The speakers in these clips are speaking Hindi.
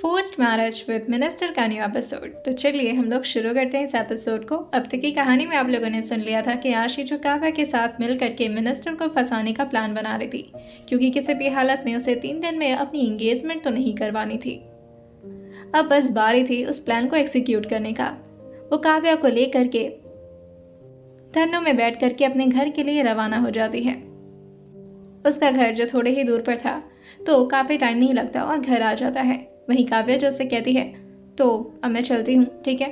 फोर्स्ड मैरिज विद मिनिस्टर का न्यू एपिसोड। तो चलिए हम लोग शुरू करते हैं इस एपिसोड को। अब तक की कहानी में आप लोगों ने सुन लिया था कि आशी जो काव्या के साथ मिल करके मिनिस्टर को फंसाने का प्लान बना रही थी, क्योंकि किसी भी हालत में उसे 3 दिन में अपनी एंगेजमेंट तो नहीं करवानी थी। अब बस बारी थी उस प्लान को एग्जीक्यूट करने का। वो काव्या को लेकर के धन्नो में बैठ करके अपने घर के लिए रवाना हो जाती है। उसका घर जो थोड़े ही दूर पर था तो काफ़ी टाइम नहीं लगता और घर आ जाता है। वहीं काव्या जो उससे कहती है तो अब मैं चलती हूँ, ठीक है।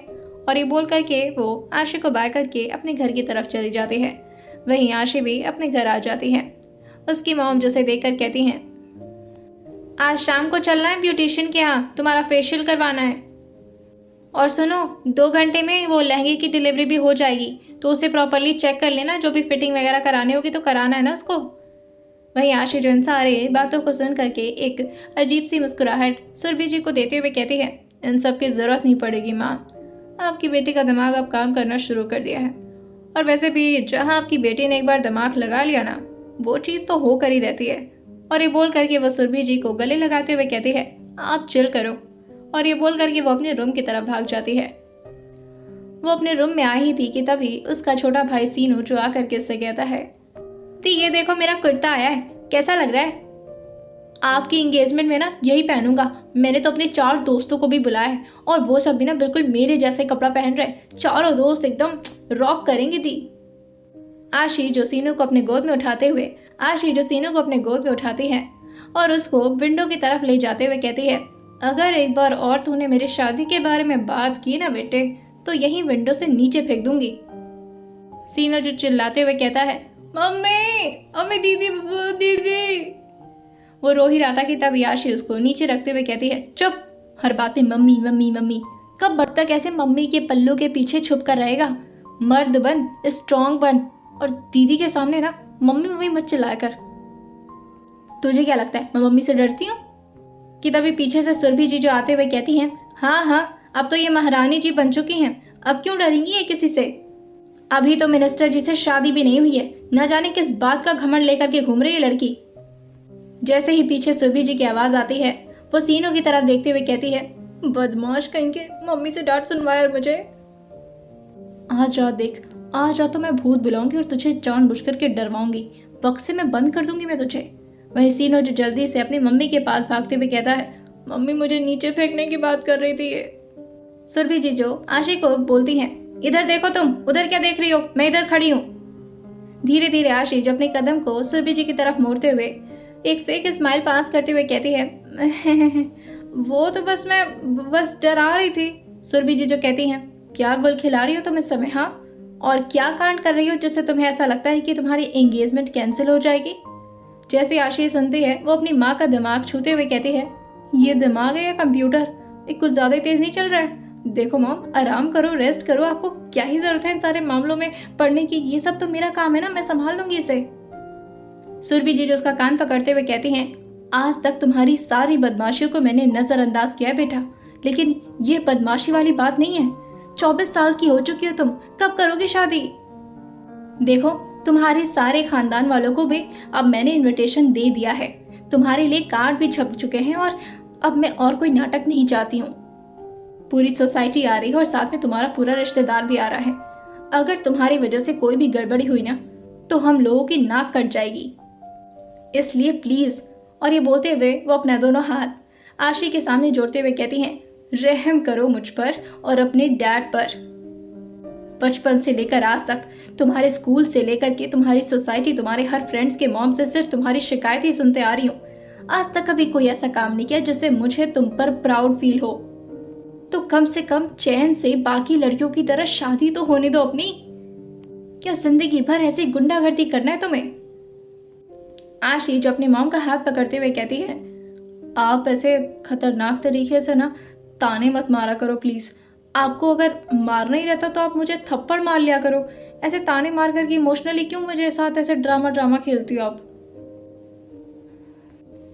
और ये बोल करके वो आशी को बाय करके अपने घर की तरफ चली जाती है। वहीं आशी भी अपने घर आ जाती है। उसकी मॉम जो उसे देखकर कहती हैं, आज शाम को चलना है ब्यूटिशियन के यहाँ, तुम्हारा फेशियल करवाना है। और सुनो, 2 घंटे में वो लहंगे की डिलीवरी भी हो जाएगी, तो उसे प्रॉपरली चेक कर लेना, जो भी फिटिंग वगैरह करानी होगी तो कराना है ना उसको। वहीं आशी जो इन सारे बातों को सुन करके एक अजीब सी मुस्कुराहट सुरभि जी को देते हुए कहती है, इन सब की ज़रूरत नहीं पड़ेगी माँ, आपकी बेटी का दिमाग अब काम करना शुरू कर दिया है। और वैसे भी जहाँ आपकी बेटी ने एक बार दिमाग लगा लिया ना, वो चीज़ तो हो कर ही रहती है। और ये बोल करके वो सुरभि जी को गले लगाते हुए कहती है, आप चिल करो। और ये बोल करके वो अपने रूम की तरफ भाग जाती है। वो अपने रूम में आई ही थी कि तभी उसका छोटा भाई सीनू जो आकर के उससे कहता है, तो ये देखो मेरा कुर्ता आया है, कैसा लग रहा है? आपकी एंगेजमेंट में ना यही पहनूंगा। मैंने तो अपने 4 दोस्तों को भी बुलाया है और वो सब भी ना बिल्कुल मेरे जैसे कपड़ा पहन रहे, चारों दोस्त एकदम रॉक करेंगे दी। आशी जो सीनू को अपने गोद में उठाती है और उसको विंडो की तरफ ले जाते हुए कहती है, अगर एक बार और तूने मेरी शादी के बारे में बात की ना बेटे, तो यही विंडो से नीचे फेंक दूंगी। सीनू जो चिल्लाते हुए कहता है, मम्मी अम्मी दीदी दीदी। वो रो ही रहा था कि तब आशी उसको नीचे रखते हुए कहती है, चुप, हर बातें मम्मी मम्मी मम्मी, कब तक ऐसे मम्मी के पल्लों के पीछे छुप कर रहेगा? मर्द बन, स्ट्रॉन्ग बन, और दीदी के सामने ना मम्मी मम्मी मत चिल्लाया कर। तुझे क्या लगता है मैं मम्मी से डरती हूँ? कि तभी पीछे से सुरभि जी जो आते हुए कहती हैं, हाँ अब तो ये महारानी जी बन चुकी हैं, अब क्यों डरेंगी ये किसी से? अभी तो मिनिस्टर जी से शादी भी नहीं हुई है, न जाने किस बात का घमंड लेकर के घूम रही है लड़की। जैसे ही पीछे सुरभि जी की आवाज आती है, वो सीनू की तरफ देखते हुए कहती है, बदमाश कहीं के, मम्मी से डांट सुनवाया और मुझे। आज रात देख, आज रात तो मैं भूत बुलाऊंगी और तुझे जानबूझकर के डरवाऊंगी, बक्से में बंद कर दूंगी मैं तुझे। वहीं सीनू जो जल्दी से अपनी मम्मी के पास भागते हुए कहता है, मम्मी मुझे नीचे फेंकने की बात कर रही थी ये। सुरभि जी जो आशी को बोलती है, इधर देखो तुम, उधर क्या देख रही हो, मैं इधर खड़ी हूँ। धीरे धीरे आशी जो अपने कदम को सुरभि जी की तरफ मोड़ते हुए एक फेक स्माइल पास करते हुए कहती है, वो तो मैं बस डरा रही थी। सुरभि जी जो कहती हैं, क्या गुल खिला रही हो तुम इस समय? हाँ, और क्या कांड कर रही हो जिससे तुम्हें ऐसा लगता है कि तुम्हारी एंगेजमेंट कैंसिल हो जाएगी? जैसे आशी सुनती है, वो अपनी माँ का दिमाग छूते हुए कहती है, ये दिमाग है या कंप्यूटर? ये कुछ ज़्यादा तेज नहीं चल रहा है? देखो मॉम, आराम करो, रेस्ट करो, आपको क्या ही जरूरत है इन सारे मामलों में पढ़ने की? ये सब तो मेरा काम है ना, मैं संभाल लूंगी इसे। सुरभि जी जो उसका कान पकड़ते हुए कहती हैं, आज तक तुम्हारी सारी बदमाशियों को मैंने नजरअंदाज किया है बेटा, लेकिन ये बदमाशी वाली बात नहीं है। 24 साल की हो चुकी हो तुम, कब करोगी शादी? देखो, तुम्हारे सारे खानदान वालों को भी अब मैंने इन्विटेशन दे दिया है, तुम्हारे लिए कार्ड भी छप चुके हैं, और अब मैं और कोई नाटक नहीं चाहती हूँ। पूरी सोसाइटी आ रही है और साथ में तुम्हारा पूरा रिश्तेदार भी आ रहा है। अगर तुम्हारी वजह से कोई भी गड़बड़ी हुई ना, तो हम लोगों की नाक कट जाएगी, इसलिए प्लीज। और ये बोलते हुए वो अपना दोनों हाथ आशी के सामने जोड़ते हुए कहती हैं, रहम करो मुझ पर और अपने डैड पर। बचपन से लेकर आज तक, तुम्हारे स्कूल से लेकर के तुम्हारी सोसाइटी, तुम्हारे हर फ्रेंड्स के मॉम से सिर्फ तुम्हारी शिकायत ही सुनते आ रही हूँ। आज तक कभी कोई ऐसा काम नहीं किया जिससे मुझे तुम पर प्राउड फील हो। तो कम से कम चैन से बाकी लड़कियों की तरह शादी तो होने दो अपनी। क्या जिंदगी भर ऐसी गुंडागर्दी करना है तुम्हें? आशी जो अपनी मॉम का हाथ पकड़ते हुए कहती है, आप ऐसे खतरनाक तरीके से ना ताने मत मारा करो प्लीज। आपको अगर मारना ही रहता तो आप मुझे थप्पड़ मार लिया करो, ऐसे ताने मार करके इमोशनली क्यों मुझे साथ ऐसे ड्रामा खेलती हो आप?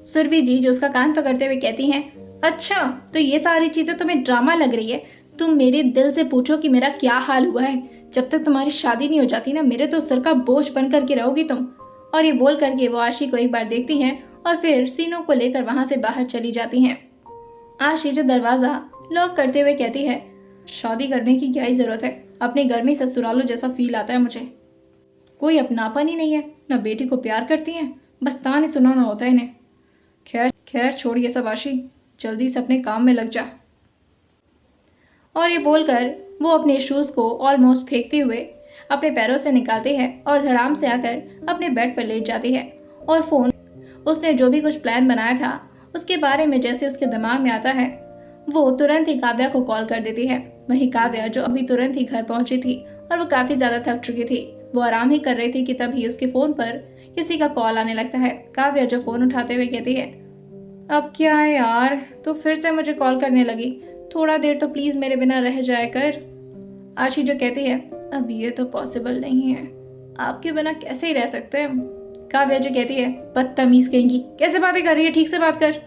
सुरभि जी जो उसका कान पकड़ते हुए कहती हैं, अच्छा तो ये सारी चीजें तुम्हें ड्रामा लग रही है? तुम मेरे दिल से पूछो कि मेरा क्या हाल हुआ है। जब तक तुम्हारी शादी नहीं हो जाती ना, मेरे तो सर का बोझ बन करके रहोगी तुम। और ये बोल करके वो आशी को एक बार देखती हैं और फिर सीनू को लेकर वहां से बाहर चली जाती हैं। आशी जो दरवाज़ा लॉक करते हुए कहती है, शादी करने की क्या ही ज़रूरत है, अपने घर में ससुरालों जैसा फील आता है मुझे। कोई अपनापन ही नहीं है, ना बेटी को प्यार करती हैं, बस ताने सुनाना होता है इन्हें। खैर खैर छोड़ ये सब आशी, जल्दी से अपने काम में लग जा। और ये बोलकर वो अपने शूज़ को ऑलमोस्ट फेंकते हुए अपने पैरों से निकालती है और धड़ाम से आकर अपने बेड पर लेट जाती है। और फ़ोन उसने जो भी कुछ प्लान बनाया था उसके बारे में जैसे उसके दिमाग में आता है, वो तुरंत ही काव्या को कॉल कर देती है। वही काव्या जो अभी तुरंत ही घर पहुंची थी और वो काफ़ी ज़्यादा थक चुकी थी, वो आराम ही कर रही थी कि तभी उसके फ़ोन पर किसी का कॉल आने लगता है। काव्या जो फ़ोन उठाते हुए कहती है, अब क्या है यार, तो फिर से मुझे कॉल करने लगी, थोड़ा देर तो प्लीज़ मेरे बिना रह जाया कर। आशी जो कहती है, अब ये तो पॉसिबल नहीं है, आपके बिना कैसे ही रह सकते हैं। काव्या जो कहती है, बदतमीज़ कहेंगी, कैसे बातें कर रही है, ठीक से बात कर।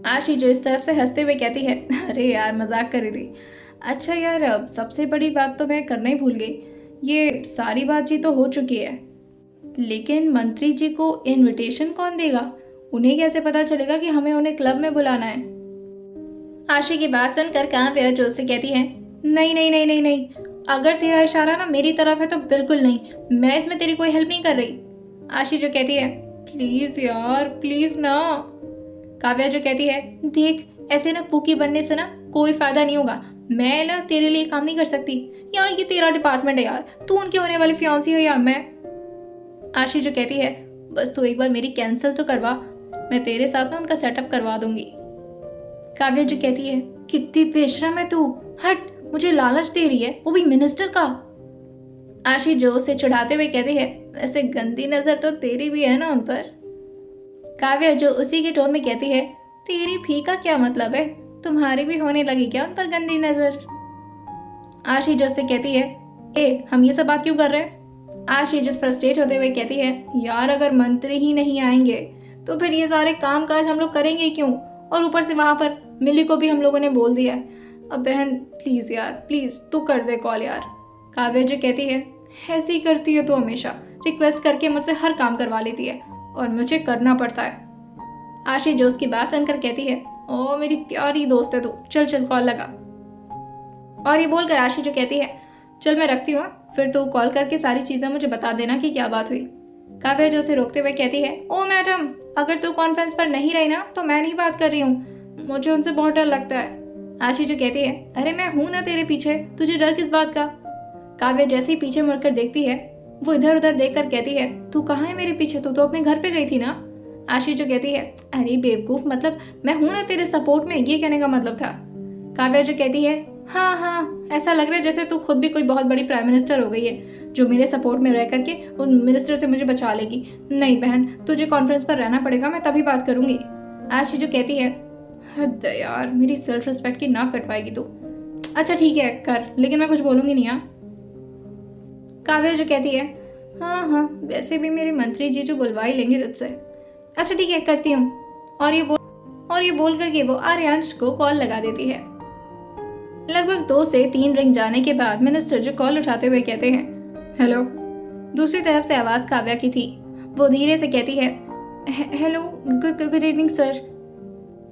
आशी जो इस तरफ से हंसते हुए कहती है, अरे यार मजाक कर रही थी। अच्छा यार, अब सबसे बड़ी बात तो मैं करना ही भूल गई, ये सारी बातचीत तो हो चुकी है, लेकिन मंत्री जी को इनविटेशन कौन देगा, उन्हें कैसे पता चलेगा कि हमें उन्हें क्लब में बुलाना है। आशी की बात सुनकर काव्या जो उससे कहती है, नहीं नहीं नहीं नहीं नहीं, अगर तेरा इशारा ना मेरी तरफ है तो बिल्कुल नहीं, मैं इसमें तेरी कोई हेल्प नहीं कर रही। आशी जो कहती है, प्लीज़ यार प्लीज़ ना। काव्या जो कहती है, देख ऐसे ना पुकी बनने से ना कोई फ़ायदा नहीं होगा, मैं ना तेरे लिए काम नहीं कर सकती यार, ये तेरा डिपार्टमेंट है यार, तू उनकी होने वाली फियांसी है या मैं। आशी जो कहती है, बस तू एक बार मेरी कैंसिल तो करवा, मैं तेरे साथ ना उनका सेटअप करवा दूंगी। काव्या जो कहती है, कितनी बेशरम है तू, हट, मुझे लालच दे रही है, वो भी मिनिस्टर का। आशी जो उसे चिढ़ाते हुए कहती है, वैसे गंदी नज़र तो तेरी भी है ना उन पर। काव्या जो उसी के टोन में कहती है, तेरी भी का क्या मतलब है, तुम्हारी भी होने लगी क्या उन पर गंदी नज़र। आशी जो उससे कहती है, ए हम ये सब बात क्यों कर रहे हैं। आशी जो फ्रस्ट्रेट होते हुए कहती है, यार अगर मंत्री ही नहीं आएंगे तो फिर ये सारे काम काज हम लोग करेंगे क्यों, और ऊपर से वहाँ पर मिली को भी हम लोगों ने बोल दिया है। अब बहन प्लीज़ यार प्लीज़ तू कर दे कॉल यार। काव्या जो कहती है, ऐसे ही करती है तो हमेशा, रिक्वेस्ट करके मुझसे हर काम करवा लेती है और मुझे करना पड़ता है। आशी जो उसकी बात सुनकर कहती है, ओ मेरी प्यारी दोस्त है तू, चल चल कॉल लगा। और ये बोलकर आशी जो कहती है, चल मैं रखती हूँ, फिर तू कॉल करके सारी चीज़ें मुझे बता देना कि क्या बात हुई। काव्या जो उसे रोकते हुए कहती है, ओ मैडम अगर तू कॉन्फ्रेंस पर नहीं रही ना तो मैं नहीं बात कर रही हूँ, मुझे उनसे बहुत डर लगता है। आशी जो कहती है, अरे मैं हूँ ना तेरे पीछे, तुझे डर किस बात का। काव्या जैसे ही पीछे मुड़कर देखती है, वो इधर उधर देखकर कहती है, तू कहाँ है मेरे पीछे, तू तो अपने घर पे गई थी ना। आशी जो कहती है, अरे बेवकूफ़, मतलब मैं हूँ ना तेरे सपोर्ट में, ये कहने का मतलब था। काव्या जो कहती है, हाँ हाँ ऐसा लग रहा है जैसे तू खुद भी कोई बहुत बड़ी प्राइम मिनिस्टर हो गई है जो मेरे सपोर्ट में रह करके उन मिनिस्टर से मुझे बचा लेगी। नहीं बहन, तुझे कॉन्फ्रेंस पर रहना पड़ेगा, मैं तभी बात करूंगी। आशी जो कहती है, हद यार, मेरी सेल्फ रिस्पेक्ट की नाक कटवाएगी तू। अच्छा ठीक है कर, लेकिन मैं कुछ बोलूंगी नहीं। हाँ। काव्या जो कहती है, हाँ हाँ वैसे भी मेरे मंत्री जी जो बुलवा ही लेंगे तुझसे। अच्छा ठीक है करती हूँ। और ये बोल करके वो आर्यांश को कॉल लगा देती है। लगभग 2 से 3 रिंग जाने के बाद मिनिस्टर जो कॉल उठाते हुए कहते हैं, हेलो। दूसरी तरफ से आवाज़ काव्या की थी। वो धीरे से कहती है, hello good evening sir,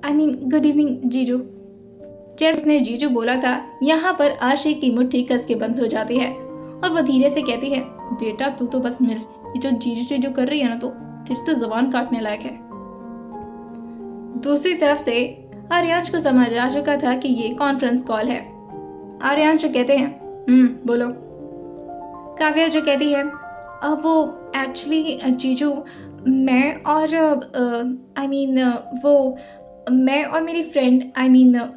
I mean good evening जीजू। जैसे उसने जीजू बोला था, यहाँ पर आशी की मुट्ठी कस के बंद हो जाती है और वो धीरे से कहती है, बेटा तू तो बस मिल, ये जो जीजू कर रही है ना, तो तेरी तो जबान काटने लायक है। दूसरी तरफ से आर्यांश को समझ आ चुका था कि ये कॉन्फ्रेंस कॉल है। आर्यांश जो कहते हैं, बोलो। काव्या जो कहती है, अब वो एक्चुअली जीजू, मैं और मैं और मेरी फ्रेंड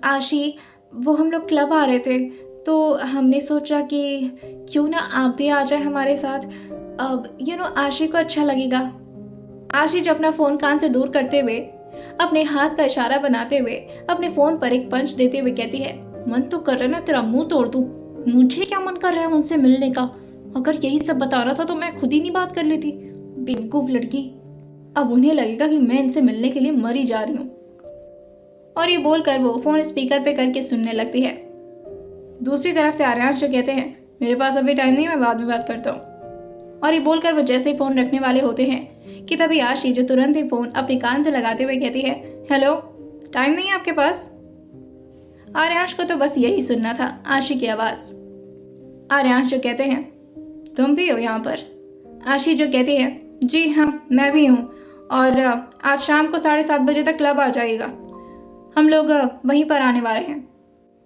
आशी, वो हम लोग क्लब आ रहे थे, तो हमने सोचा कि क्यों ना आप भी आ जाए हमारे साथ, अब आशी को अच्छा लगेगा। आशी जो अपना फ़ोन कान से दूर करते हुए अपने हाथ का इशारा बनाते हुए अपने फ़ोन पर एक पंच देते हुए कहती है, मन तो कर रहा है ना तेरा मुंह तोड़ दूँ, मुझे क्या मन कर रहा है उनसे मिलने का, अगर यही सब बता रहा था तो मैं खुद ही नहीं बात कर लेती, बेवकूफ़ लड़की। अब उन्हें लगेगा कि मैं इनसे मिलने के लिए मरी जा रही हूँ। और ये बोलकर वो फ़ोन स्पीकर पे करके सुनने लगती है। दूसरी तरफ से आर्यांश जो कहते हैं, मेरे पास अभी टाइम नहीं, मैं बाद में बात करता हूँ। और ये बोलकर वो जैसे ही फ़ोन रखने वाले होते हैं कि तभी आशी जो तुरंत ही फ़ोन अपने कान से लगाते हुए कहती है, हेलो, टाइम नहीं है आपके पास। आर्यांश को तो बस यही सुनना था, आशी की आवाज़। आर्यांश जो कहते हैं, तुम भी हो यहाँ पर? आशी जो कहती है, जी हाँ मैं भी हूँ, और आज शाम को 7:30 बजे तक क्लब आ जाइएगा, हम लोग वहीं पर आने वाले हैं।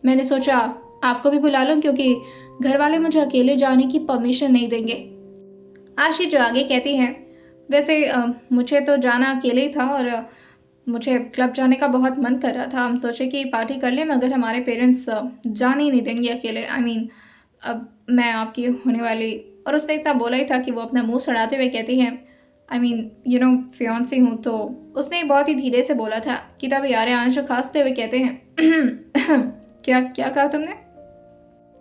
मैंने सोचा आपको भी बुला लूँ क्योंकि घर वाले मुझे अकेले जाने की परमिशन नहीं देंगे। आशी जो आगे कहती है, वैसे मुझे तो जाना अकेले ही था और मुझे क्लब जाने का बहुत मन कर रहा था। हम सोचे कि पार्टी कर लें, मगर हमारे पेरेंट्स जाने ही नहीं देंगे अकेले। अब मैं आपकी होने वाली, और उसने इतना बोला ही था कि वो अपना मुंह सड़ाते हुए कहती है, फियांसी हूँ। तो उसने बहुत ही धीरे से बोला था कि तभी आर्यांश खांसते हुए कहते हैं, क्या क्या कहा तुमने?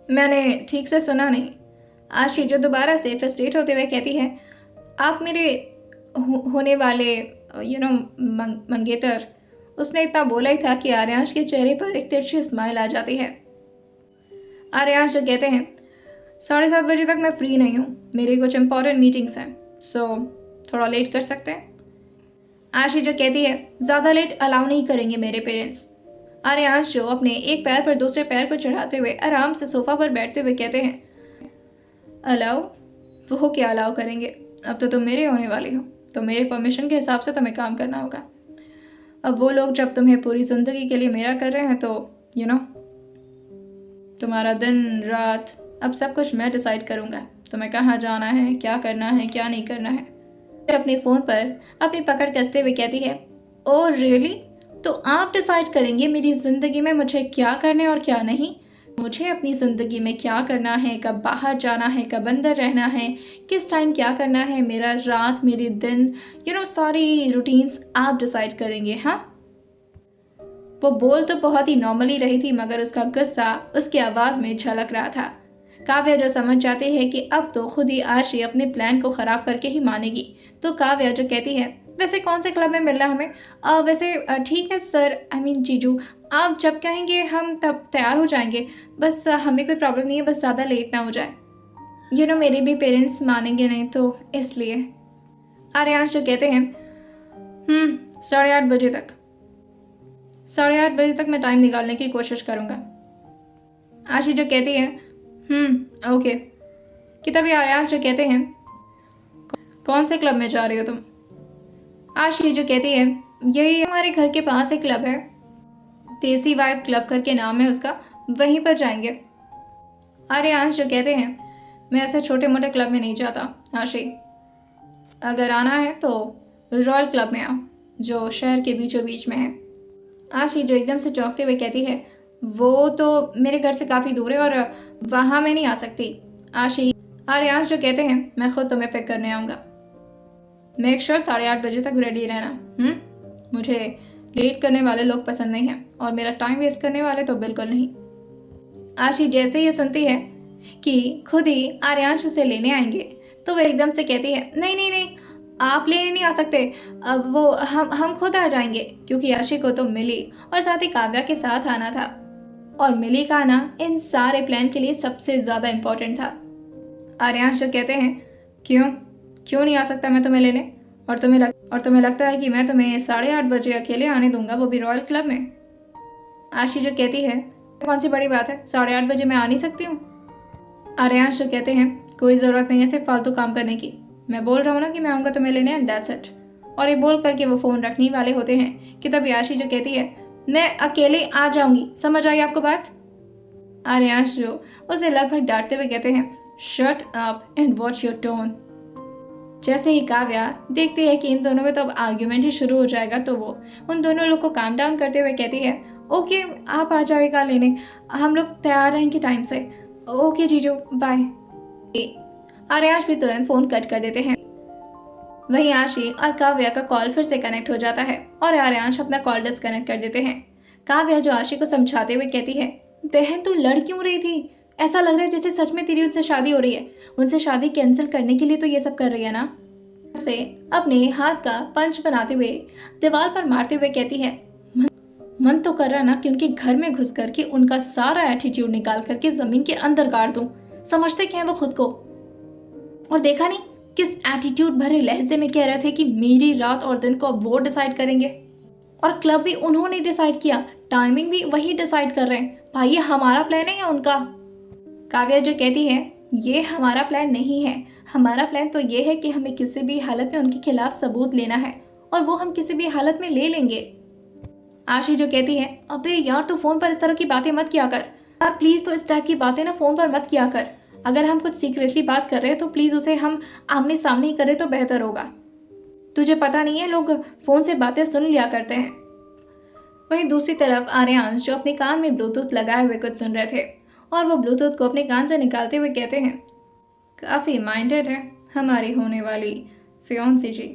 मैंने ठीक से सुना नहीं। आशी जो दोबारा से फ्रस्ट्रेट होते हुए कहती है, आप मेरे होने वाले मंगेतर। उसने इतना बोला ही था कि आर्यांश के चेहरे पर एक तिरछी स्माइल आ जाती है। आर्यांश जो कहते हैं, 7:30 बजे तक मैं फ्री नहीं हूँ, मेरी कुछ इंपॉर्टेंट मीटिंग्स हैं, सो थोड़ा लेट कर सकते हैं। आशी जो कहती है, ज़्यादा लेट अलाउ नहीं करेंगे मेरे पेरेंट्स। आर्यांश जो अपने एक पैर पर दूसरे पैर को चढ़ाते हुए आराम से सोफा पर बैठते हुए कहते हैं, अलाउ? वो क्या अलाउ करेंगे? अब तो तुम मेरे होने वाली हो, तो मेरे परमिशन के हिसाब से तुम्हें काम करना होगा। अब वो लोग जब तुम्हें पूरी ज़िंदगी के लिए मेरा कर रहे हैं तो तुम्हारा दिन रात अब सब कुछ मैं डिसाइड करूँगा। तुम्हें कहाँ जाना है, क्या करना है, क्या नहीं करना है। अपने फ़ोन पर अपनी पकड़ कसते हुए कहती है, ओह रियली? तो आप डिसाइड करेंगे मेरी ज़िंदगी में मुझे क्या करना है और क्या नहीं? मुझे अपनी ज़िंदगी में क्या करना है, कब बाहर जाना है, कब अंदर रहना है, किस टाइम क्या करना है, मेरा रात, मेरे दिन, सारी रूटीन्स आप डिसाइड करेंगे। हाँ, वो बोल तो बहुत ही नॉर्मली रही थी, मगर उसका गुस्सा उसकी आवाज़ में झलक रहा था। काव्या जो समझ जाते हैं कि अब तो खुद ही आशी अपने प्लान को ख़राब करके ही मानेगी, तो काव्या जो कहती है, वैसे कौन से क्लब में मिलना हमें? वैसे ठीक है सर, जीजू, आप जब कहेंगे हम तब तैयार हो जाएंगे। बस हमें कोई प्रॉब्लम नहीं है, बस ज़्यादा लेट ना हो जाए। मेरे भी पेरेंट्स मानेंगे नहीं, तो इसलिए। आर्यांश जो कहते हैं, 8:30 बजे तक 8:30 बजे तक मैं टाइम निकालने की कोशिश करूँगा। आशी जो कहती है, ओके। कि तभी आर्यांश जो कहते हैं, कौन से क्लब में जा रही हो तुम? आशी जो कहती है, यही हमारे घर के पास एक क्लब है, देसी वाइब क्लब करके नाम है उसका, वहीं पर जाएंगे। आर्यांश जो कहते हैं, मैं ऐसे छोटे मोटे क्लब में नहीं जाता आशी, अगर आना है तो रॉयल क्लब में आओ, जो शहर के बीचों बीच में है। आशी जो एकदम से चौंकते हुए कहती है, वो तो मेरे घर से काफ़ी दूर है और वहाँ मैं नहीं आ सकती। आर्यांश जो कहते हैं, मैं खुद तुम्हें पिक करने आऊँगा। मेक श्योर 8:30 बजे तक रेडी रहना। मुझे लेट करने वाले लोग पसंद नहीं हैं, और मेरा टाइम वेस्ट करने वाले तो बिल्कुल नहीं। आशी जैसे ही सुनती है कि खुद ही आर्यांश उसे लेने आएंगे, तो वह एकदम से कहती है, नहीं नहीं नहीं, आप लेने नहीं आ सकते, अब वो हम खुद आ जाएंगे, क्योंकि आशी को तो मिली और साथ ही काव्या के साथ आना था, और मिली का आना इन सारे प्लान के लिए सबसे ज़्यादा इम्पोर्टेंट था। आर्यांश जो कहते हैं, क्यों नहीं आ सकता मैं तुम्हें लेने? और तुम्हें लगता है कि मैं तुम्हें 8:30 बजे अकेले आने दूंगा, वो भी रॉयल क्लब में? आशी जो कहती है, कौन सी बड़ी बात है, 8:30 बजे मैं आ नहीं सकती हूँ। आर्यांश जो कहते हैं, कोई ज़रूरत नहीं है सिर्फ फालतू काम करने की, मैं बोल रहा हूँ ना कि मैं आऊँगा तुम्हें लेने, एंड दैट्स इट। और ये बोल करके वो फ़ोन रखने वाले होते हैं कि तभी आशी जो कहती है, मैं अकेले आ जाऊँगी, समझ आई आपको बात? आर्यांश जो उसे लगभग डांटते हुए कहते हैं, shut up and watch your tone. जैसे ही काव्या देखती है कि इन दोनों में तो अब आर्ग्यूमेंट ही शुरू हो जाएगा, तो वो उन दोनों लोग को काम डाउन करते हुए कहती है, ओके आप आ जाएगा लेने, हम लोग तैयार रहेंगे टाइम से। ओके जीजू, बाय। आर्यांश भी तुरंत फ़ोन कट कर देते हैं। वहीं आशी और काव्या का कॉल फिर से कनेक्ट हो जाता है और आर्यांश अपना कॉल डिस्कनेक्ट कर देते हैं। काव्या जो आशी को समझाते हुए कहती है, बहन तू लड़ क्यों रही थी? ऐसा लग रहा है जैसे सच में तेरी उनसे शादी हो रही है। उनसे शादी कैंसिल करने के लिए तो ये सब कर रही है ना? उसे अपने हाथ का पंच बनाते हुए दीवार पर मारते हुए कहती है, मन तो कर रहा ना कि उनके घर में घुस करके उनका सारा एटीट्यूड निकाल करके जमीन के अंदर गाड़ दूं। समझते क्या है वो खुद को? और देखा नहीं किस एटीट्यूड भरे लहजे में कह रहे थे कि मेरी रात और दिन को अब वो डिसाइड करेंगे, और क्लब भी उन्होंने डिसाइड किया, टाइमिंग भी वही डिसाइड कर रहे हैं। भाई ये हमारा प्लान है या उनका? काव्या जो कहती है ये हमारा प्लान नहीं है, हमारा प्लान तो ये है कि हमें किसी भी हालत में उनके खिलाफ सबूत लेना है और वो हम किसी भी हालत में ले लेंगे। आशी जो कहती है अबे यार तू फ़ोन पर इस तरह की बातें मत किया कर यार, प्लीज़ तो इस टाइप की बातें ना फ़ोन पर मत किया कर। अगर हम कुछ सीक्रेटली बात कर रहे हैं तो प्लीज़ उसे हम आमने सामने ही करें तो बेहतर होगा। तुझे पता नहीं है लोग फ़ोन से बातें सुन लिया करते हैं। वहीं दूसरी तरफ आर्यांश जो अपने कान में ब्लूटूथ लगाए हुए कुछ सुन रहे थे और वो ब्लूटूथ को अपने कान से निकालते हुए कहते हैं काफ़ी माइंडेड है हमारी होने वाली फियांसी जी।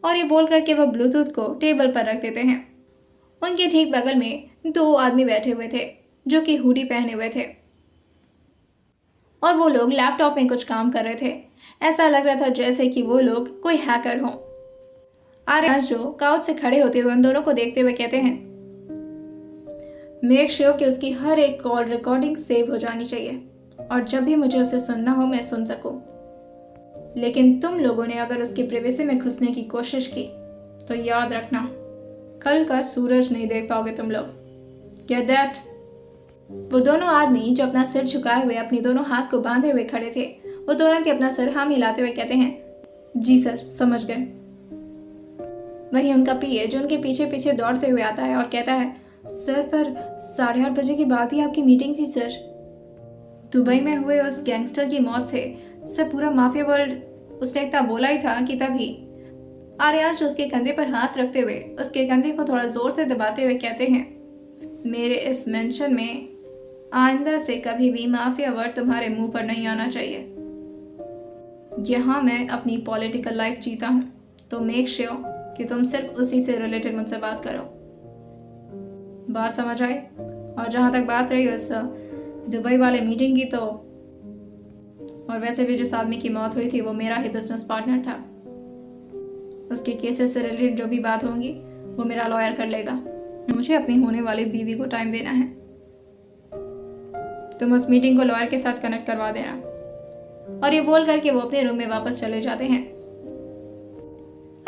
और ये बोल करके वह ब्लूटूथ को टेबल पर रख देते हैं। उनके ठीक बगल में दो आदमी बैठे हुए थे जो कि हुडी पहने हुए थे और वो लोग लैपटॉप में कुछ काम कर रहे थे। ऐसा लग रहा था जैसे कि वो लोग कोई हैकर हों। आर्यांश जो काउच से खड़े होते हुए उन दोनों को देखते हुए कहते हैं मेक श्योर कि उसकी हर एक कॉल रिकॉर्डिंग सेव हो जानी चाहिए और जब भी मुझे उसे सुनना हो मैं सुन सकूं। लेकिन तुम लोगों ने अगर उसकी प्राइवेसी में घुसने की कोशिश की तो याद रखना कल का सूरज नहीं देख पाओगे तुम लोग। Get that? वो दोनों आदमी जो अपना सिर झुकाए हुए अपने दोनों हाथ को बांधे हुए खड़े थे वो तुरंत ही अपना सिर हाँ मिलाते हुए कहते हैं जी सर, समझ गए। वहीं उनका पीए जो उनके पीछे पीछे दौड़ते हुए आता है और कहता है सर पर 8:30 बजे के बाद ही आपकी मीटिंग थी सर। दुबई में हुए उस गैंगस्टर की मौत से सर पूरा माफिया वर्ल्ड उसने इतना बोला ही था कि तभी। आर्यांश उसके कंधे पर हाथ रखते हुए उसके कंधे को थोड़ा जोर से दबाते हुए कहते हैं मेरे इस मेंशन में आइंदा से कभी भी माफिया वर्ड तुम्हारे मुंह पर नहीं आना चाहिए। यहाँ मैं अपनी पॉलिटिकल लाइफ जीता हूँ तो मेक श्योर कि तुम सिर्फ उसी से रिलेटेड मुझसे बात करो। बात समझ आई? और जहाँ तक बात रही उस दुबई वाले मीटिंग की, तो और वैसे भी जिस आदमी की मौत हुई थी वो मेरा ही बिजनेस पार्टनर था। उसके केसेस से रिलेटेड जो भी बात होंगी वो मेरा लॉयर कर लेगा। मुझे अपनी होने वाली बीवी को टाइम देना है। तुम उस मीटिंग को लॉयर के साथ कनेक्ट करवा देना। और ये बोल करके वो अपने रूम में वापस चले जाते हैं।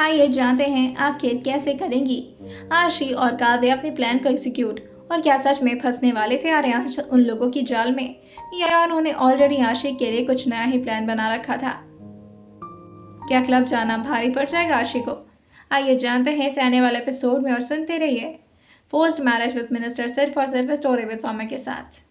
आइए जानते हैं आखिर कैसे करेंगी आशी और काव्य अपने प्लान को एग्जीक्यूट, और क्या सच में फंसने वाले थे आर्यांश उन लोगों की जाल में, या उन्होंने ऑलरेडी आशी के लिए कुछ नया ही प्लान बना रखा था। क्या क्लब जाना भारी पड़ जाएगा आशी को? आइए जानते हैं इसे आने वाले एपिसोड में, और सुनते रहिए फोर्स्ड मैरिज विद मिनिस्टर सिर्फ और सिर्फ स्टोरी विद सौम्य के साथ।